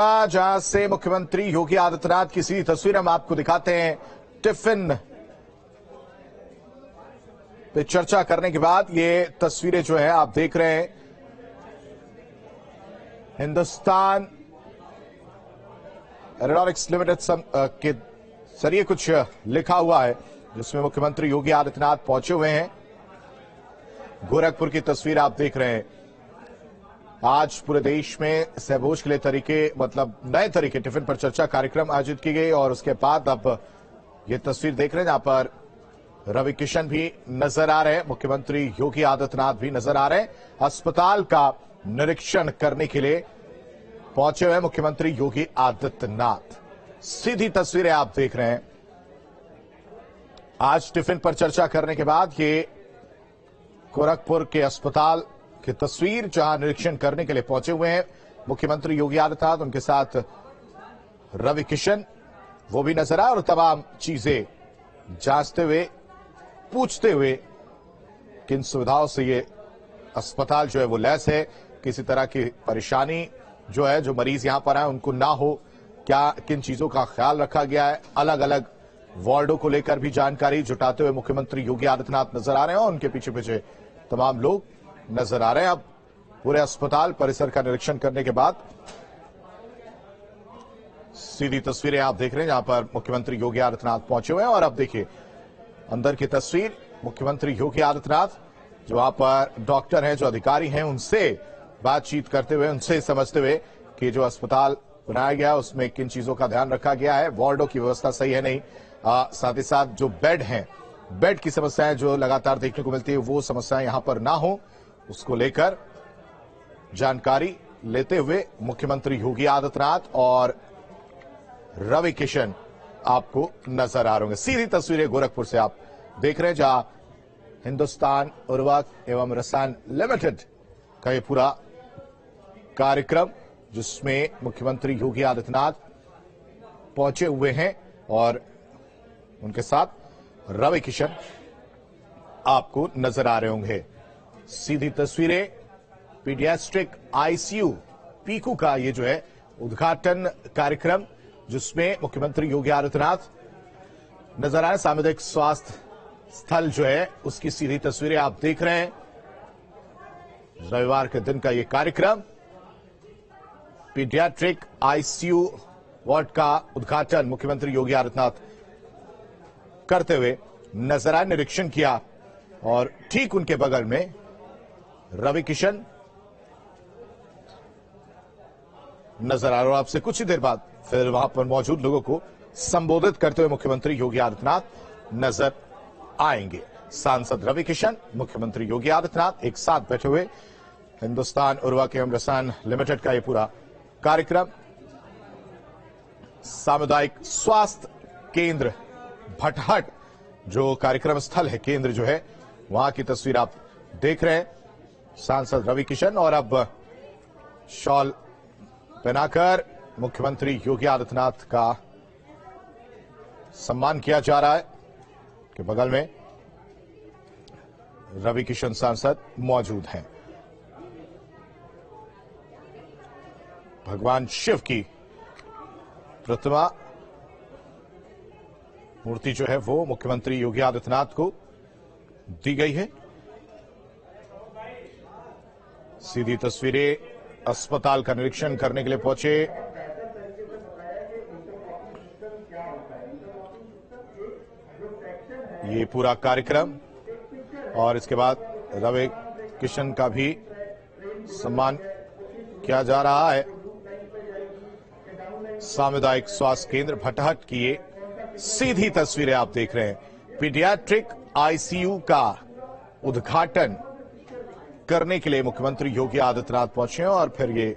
जहां से मुख्यमंत्री योगी आदित्यनाथ की सीधी तस्वीर हम आपको दिखाते हैं। टिफिन पे चर्चा करने के बाद ये तस्वीरें जो है आप देख रहे हैं। हिंदुस्तान एरोनॉटिक्स लिमिटेड के जरिए कुछ लिखा हुआ है जिसमें मुख्यमंत्री योगी आदित्यनाथ पहुंचे हुए हैं। गोरखपुर की तस्वीर आप देख रहे हैं। आज पूरे देश में सहभोज के लिए नए तरीके टिफिन पर चर्चा कार्यक्रम आयोजित की गई और उसके बाद अब ये तस्वीर देख रहे हैं जहां पर रवि किशन भी नजर आ रहे हैं, मुख्यमंत्री योगी आदित्यनाथ भी नजर आ रहे हैं। अस्पताल का निरीक्षण करने के लिए पहुंचे हुए मुख्यमंत्री योगी आदित्यनाथ। सीधी तस्वीरें आप देख रहे हैं। आज टिफिन पर चर्चा करने के बाद ये गोरखपुर के अस्पताल की तस्वीर जहां निरीक्षण करने के लिए पहुंचे हुए हैं मुख्यमंत्री योगी आदित्यनाथ, उनके साथ रवि किशन वो भी नजर आए और तमाम चीजें जांचते हुए पूछते हुए किन सुविधाओं से ये अस्पताल जो है वो लैस है, किसी तरह की परेशानी जो है जो मरीज यहां पर आए उनको ना हो, क्या किन चीजों का ख्याल रखा गया है। अलग अलग वार्डों को लेकर भी जानकारी जुटाते हुए मुख्यमंत्री योगी आदित्यनाथ नजर आ रहे हैं और उनके पीछे पीछे तमाम लोग नजर आ रहे हैं। अब पूरे अस्पताल परिसर का निरीक्षण करने के बाद सीधी तस्वीरें आप देख रहे हैं जहां पर मुख्यमंत्री योगी आदित्यनाथ पहुंचे हुए हैं। और अब देखिए अंदर की तस्वीर, मुख्यमंत्री योगी आदित्यनाथ जो वहां पर डॉक्टर हैं, जो अधिकारी हैं, उनसे बातचीत करते हुए, उनसे समझते हुए कि जो अस्पताल बनाया गया उसमें किन चीजों का ध्यान रखा गया है, वार्डों की व्यवस्था सही है नहीं, साथ ही साथ जो बेड हैं, बेड की समस्याएं जो लगातार देखने को मिलती है वो समस्याएं यहां पर ना हो, उसको लेकर जानकारी लेते हुए मुख्यमंत्री योगी आदित्यनाथ और रवि किशन आपको नजर आ रहे होंगे। सीधी तस्वीरें गोरखपुर से आप देख रहे हैं जहां हिंदुस्तान उर्वरक एवं रसायन लिमिटेड का ये पूरा कार्यक्रम जिसमें मुख्यमंत्री योगी आदित्यनाथ पहुंचे हुए हैं और उनके साथ रवि किशन आपको नजर आ रहे होंगे। सीधी तस्वीरें पीडियाट्रिक आईसीयू पीकू का ये जो है उद्घाटन कार्यक्रम जिसमें मुख्यमंत्री योगी आदित्यनाथ नजर आए। सामुदायिक स्वास्थ्य स्थल जो है उसकी सीधी तस्वीरें आप देख रहे हैं। रविवार के दिन का ये कार्यक्रम पीडियाट्रिक आईसीयू वार्ड का उद्घाटन मुख्यमंत्री योगी आदित्यनाथ करते हुए नजर आए, निरीक्षण किया और ठीक उनके बगल में रवि किशन नजर आ रहे। आपसे कुछ ही देर बाद फिर वहां पर मौजूद लोगों को संबोधित करते हुए मुख्यमंत्री योगी आदित्यनाथ नजर आएंगे। सांसद रवि किशन, मुख्यमंत्री योगी आदित्यनाथ एक साथ बैठे हुए। हिंदुस्तान उर्वरक एवं रसायन लिमिटेड का यह पूरा कार्यक्रम सामुदायिक स्वास्थ्य केंद्र भटहट जो कार्यक्रम स्थल है, केंद्र जो है वहां की तस्वीर आप देख रहे हैं। सांसद रवि किशन और अब शॉल पहनाकर मुख्यमंत्री योगी आदित्यनाथ का सम्मान किया जा रहा है कि बगल में रवि किशन सांसद मौजूद हैं। भगवान शिव की प्रतिमा मूर्ति जो है वो मुख्यमंत्री योगी आदित्यनाथ को दी गई है। सीधी तस्वीरें अस्पताल का निरीक्षण करने के लिए पहुंचे ये पूरा कार्यक्रम और इसके बाद रवि किशन का भी सम्मान किया जा रहा है। सामुदायिक स्वास्थ्य केंद्र भटहट की ये सीधी तस्वीरें आप देख रहे हैं। पीडियाट्रिक आईसीयू का उद्घाटन करने के लिए मुख्यमंत्री योगी आदित्यनाथ पहुंचे हैं और फिर ये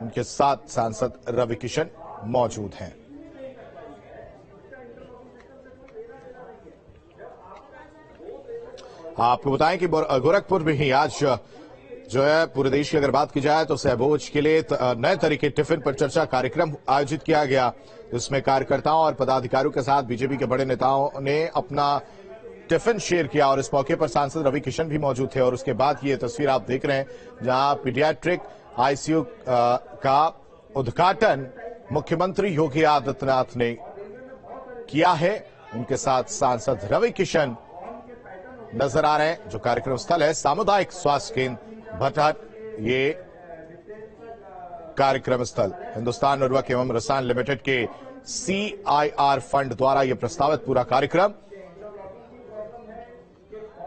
उनके साथ सांसद रवि किशन मौजूद हैं। आपको बताएं कि गोरखपुर में ही आज जो है पूरे देश की अगर बात की जाए तो सहभोज के लिए नए तरीके टिफिन पर चर्चा कार्यक्रम आयोजित किया गया, जिसमें कार्यकर्ताओं और पदाधिकारियों के साथ बीजेपी के बड़े नेताओं ने अपना टिफिन शेयर किया और इस मौके पर सांसद रवि किशन भी मौजूद थे। और उसके बाद ये तस्वीर आप देख रहे हैं जहां पीडियाट्रिक आईसीयू का उद्घाटन मुख्यमंत्री योगी आदित्यनाथ ने किया है। उनके साथ सांसद रवि किशन नजर आ रहे हैं। जो कार्यक्रम स्थल है सामुदायिक स्वास्थ्य केंद्र भटहट, ये कार्यक्रम स्थल हिंदुस्तान उर्वरक एवं रसायन लिमिटेड के CIR फंड द्वारा यह प्रस्तावित पूरा कार्यक्रम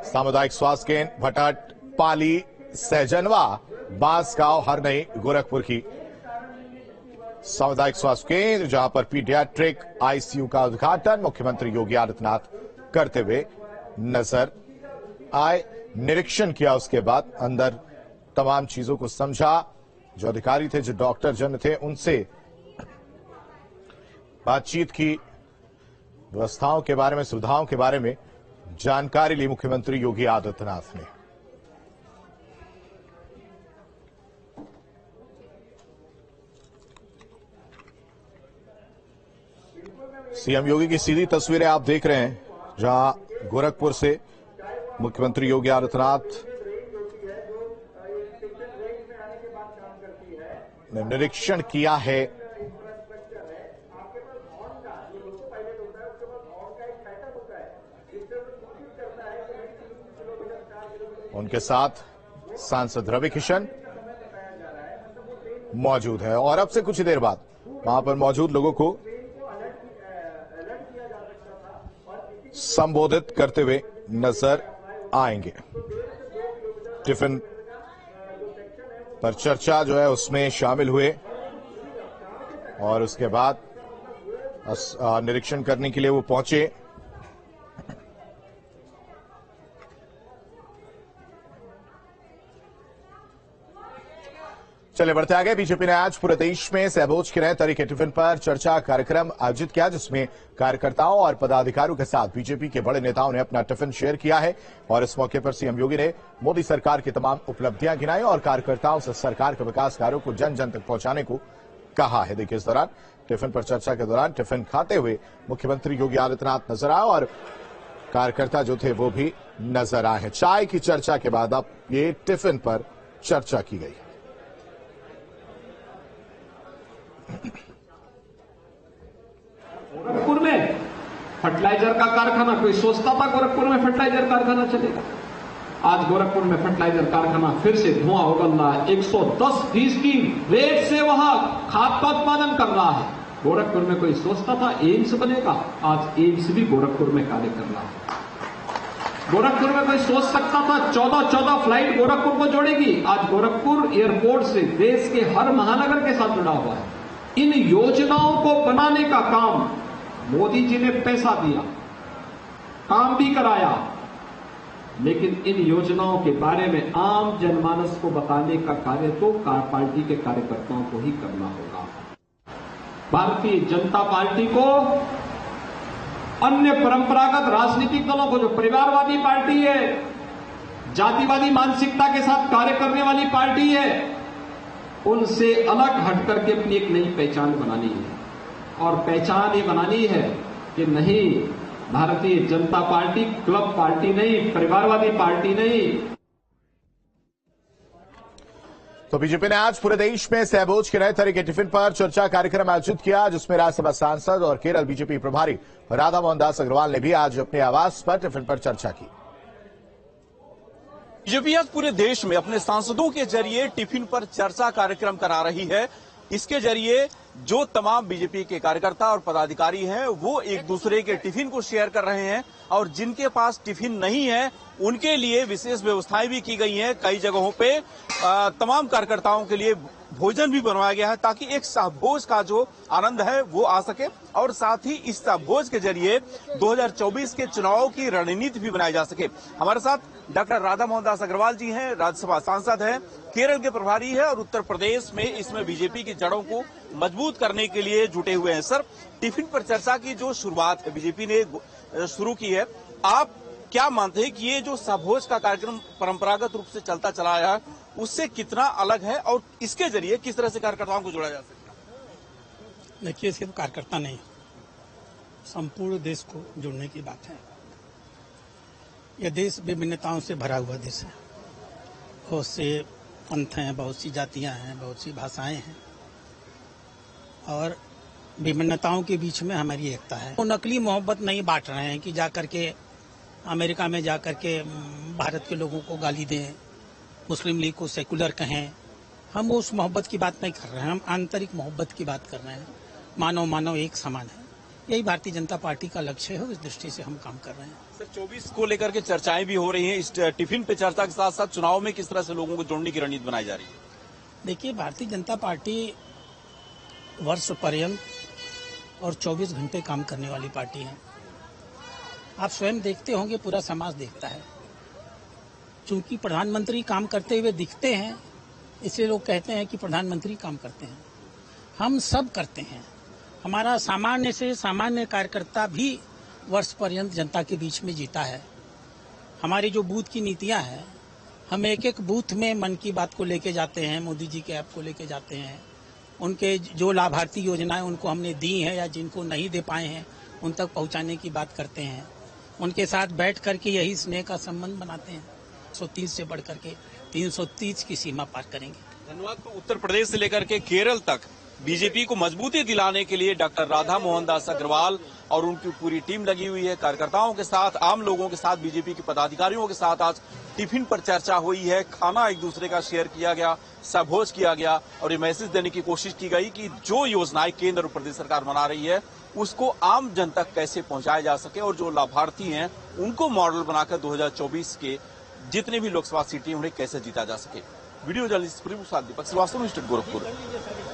सामुदायिक स्वास्थ्य केंद्र भटहट, पाली, सहजनवा, बांसगांव, हरनई, गोरखपुर की सामुदायिक स्वास्थ्य केंद्र, जहां पर पीडियाट्रिक ICU का उद्घाटन मुख्यमंत्री योगी आदित्यनाथ करते हुए नजर आए। निरीक्षण किया, उसके बाद अंदर तमाम चीजों को समझा। जो अधिकारी थे, जो डॉक्टर जन थे, उनसे बातचीत की, व्यवस्थाओं के बारे में, सुविधाओं के बारे में जानकारी ली मुख्यमंत्री योगी आदित्यनाथ ने। सीएम योगी की सीधी तस्वीरें आप देख रहे हैं, जहां गोरखपुर से मुख्यमंत्री योगी आदित्यनाथ ने निरीक्षण किया है। उनके साथ सांसद रवि किशन मौजूद है और अब से कुछ देर बाद वहां पर मौजूद लोगों को संबोधित करते हुए नजर आएंगे। टिफिन पर चर्चा जो है उसमें शामिल हुए और उसके बाद निरीक्षण करने के लिए वो पहुंचे। चलिए बढ़ते आगे। बीजेपी ने आज पूरे देश में सहभोज के नए तरीके टिफिन पर चर्चा कार्यक्रम आयोजित किया, जिसमें कार्यकर्ताओं और पदाधिकारियों के साथ बीजेपी के बड़े नेताओं ने अपना टिफिन शेयर किया है। और इस मौके पर सीएम योगी ने मोदी सरकार की तमाम उपलब्धियां गिनाई और कार्यकर्ताओं से सरकार के विकास कार्यों को जन जन तक पहुंचाने को कहा है। देखिए, इस दौरान टिफिन पर चर्चा के दौरान टिफिन खाते हुए मुख्यमंत्री योगी आदित्यनाथ नजर आए और कार्यकर्ता जो थे वो भी नजर आए हैं। चाय की चर्चा के बाद अब ये टिफिन पर चर्चा की गई। गोरखपुर में फर्टिलाइजर का कारखाना, कोई सोचता था गोरखपुर में फर्टिलाइजर कारखाना चलेगा? आज गोरखपुर में फर्टिलाइजर कारखाना फिर से धुआं उगल रहा है। 110% रेट से वहां खाद का उत्पादन कर रहा है। गोरखपुर में कोई सोचता था एम्स बनेगा? आज एम्स भी गोरखपुर में कार्य कर रहा है। गोरखपुर में कोई सोच सकता था 14 फ्लाइट गोरखपुर को जोड़ेगी? आज गोरखपुर एयरपोर्ट से देश के हर महानगर के साथ जुड़ा हुआ है। इन योजनाओं को बनाने का काम मोदी जी ने पैसा दिया, काम भी कराया, लेकिन इन योजनाओं के बारे में आम जनमानस को बताने का कार्य तो पार्टी के कार्यकर्ताओं को ही करना होगा। भारतीय जनता पार्टी को अन्य परंपरागत राजनीतिक दलों को, जो परिवारवादी पार्टी है, जातिवादी मानसिकता के साथ कार्य करने वाली पार्टी है, उनसे अलग हट करके अपनी एक नई पहचान बनानी है। और पहचान ये बनानी है कि नहीं, Bharatiya Janata party club party नहीं, परिवारवादी पार्टी नहीं। तो बीजेपी ने आज पूरे देश में सहभोज के नए तरीके टिफिन पर चर्चा कार्यक्रम आयोजित किया, जिसमें राज्यसभा सांसद और केरल बीजेपी प्रभारी राधा मोहन दास अग्रवाल ने भी आज अपने आवास पर टिफिन पर चर्चा की। बीजेपी आज पूरे देश में अपने सांसदों के जरिए टिफिन पर चर्चा कार्यक्रम करा रही है। इसके जरिए जो तमाम बीजेपी के कार्यकर्ता और पदाधिकारी हैं वो एक दूसरे के टिफिन को शेयर कर रहे हैं और जिनके पास टिफिन नहीं है उनके लिए विशेष व्यवस्थाएं भी की गई हैं। कई जगहों पे तमाम कार्यकर्ताओं के लिए भोजन भी बनवाया गया है ताकि एक सहभोज का जो आनंद है वो आ सके और साथ ही इस सहभोज के जरिए 2024 के चुनाव की रणनीति भी बनाई जा सके। हमारे साथ डॉक्टर राधा मोहन दास अग्रवाल जी हैं, राज्यसभा सांसद हैं, केरल के प्रभारी है और उत्तर प्रदेश में इसमें बीजेपी की जड़ों को मजबूत करने के लिए जुटे हुए हैं। सर, टिफिन पर चर्चा की जो शुरुआत बीजेपी ने शुरू की है, आप क्या मानते हैं कि ये जो सहभोज का कार्यक्रम परंपरागत रूप से चलता चला आया है उससे कितना अलग है और इसके जरिए किस तरह से कार्यकर्ताओं को जोड़ा जा सकता है? देखिए, सिर्फ कार्यकर्ता नहीं, संपूर्ण देश को जोड़ने की बात है। यह देश विभिन्नताओं से भरा हुआ देश है। बहुत से पंथ हैं, बहुत सी जातियां हैं, बहुत सी भाषाएं हैं, और विभिन्नताओं के बीच में हमारी एकता है। वो नकली मोहब्बत नहीं बांट रहे हैं कि जाकर के अमेरिका में जाकर के भारत के लोगों को गाली दें, मुस्लिम लीग को सेकुलर कहें। हम उस मोहब्बत की बात नहीं कर रहे हैं, हम आंतरिक मोहब्बत की बात कर रहे हैं। मानव मानव एक समान है, यही भारतीय जनता पार्टी का लक्ष्य है। इस दृष्टि से हम काम कर रहे हैं। सर 24 को लेकर के चर्चाएं भी हो रही हैं। इस टिफिन पे चर्चा के साथ साथ चुनाव में किस तरह से लोगों को जोड़ने की रणनीति बनाई जा रही है? देखिए, भारतीय जनता पार्टी वर्ष पर्यंत और 24 घंटे काम करने वाली पार्टी है। आप स्वयं देखते होंगे, पूरा समाज देखता है। चूंकि प्रधानमंत्री काम करते हुए दिखते हैं, इसलिए लोग कहते हैं कि प्रधानमंत्री काम करते हैं। हम सब करते हैं। हमारा सामान्य से सामान्य कार्यकर्ता भी वर्ष पर्यंत जनता के बीच में जीता है। हमारी जो बूथ की नीतियां हैं, हम एक एक बूथ में मन की बात को लेके जाते हैं, मोदी जी के ऐप को लेके जाते हैं। उनके जो लाभार्थी योजनाएं उनको हमने दी हैं या जिनको नहीं दे पाए हैं, उन तक पहुंचाने की बात करते हैं। उनके साथ बैठ करके यही स्नेह का संबंध बनाते हैं। 130 से बढ़ करके 330 की सीमा पार करेंगे। धन्यवाद। तो उत्तर प्रदेश से लेकर के केरल तक बीजेपी को मजबूती दिलाने के लिए डॉक्टर राधा मोहन दास अग्रवाल और उनकी पूरी टीम लगी हुई है। कार्यकर्ताओं के साथ, आम लोगों के साथ, बीजेपी के पदाधिकारियों के साथ आज टिफिन पर चर्चा हुई है। खाना एक दूसरे का शेयर किया गया, सहभोज किया गया और ये मैसेज देने की कोशिश की गई कि जो योजनाएं केंद्र और प्रदेश सरकार बना रही है उसको आम जन तक कैसे पहुंचाया जा सके और जो लाभार्थी हैं उनको मॉडल बनाकर 2024 के जितने भी लोकसभा सीटें उन्हें कैसे जीता जा सके। वीडियो जर्नलिस्ट दीपक श्रीवास्तव, गोरखपुर।